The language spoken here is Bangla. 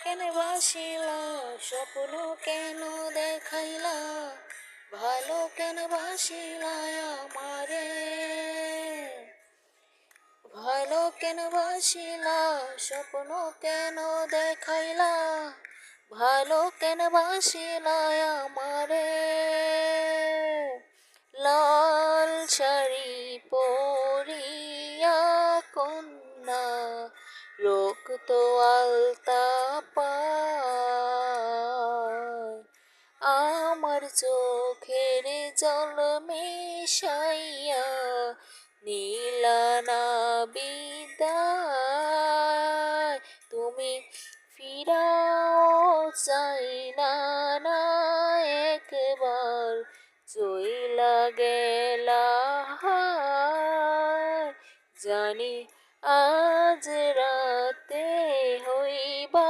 কেন বাসিলা স্বপ্ন কেন দেখাইলা ভালো কেন বাসিলা আমারে ভালো কেন বাসিলা স্বপ্ন কেন দেখাইলা ভালো কেন বাসিলা আমারে লাল শাড়ি পরিয়া কন্যা রক্ত আলতা পায় আমার চোখের জল মেশাইয়া নীলানা বিদায় তুমি ফিরাও চাইলা না একবার চইলা গেলা হায়। জানি আজ রাতে হইবা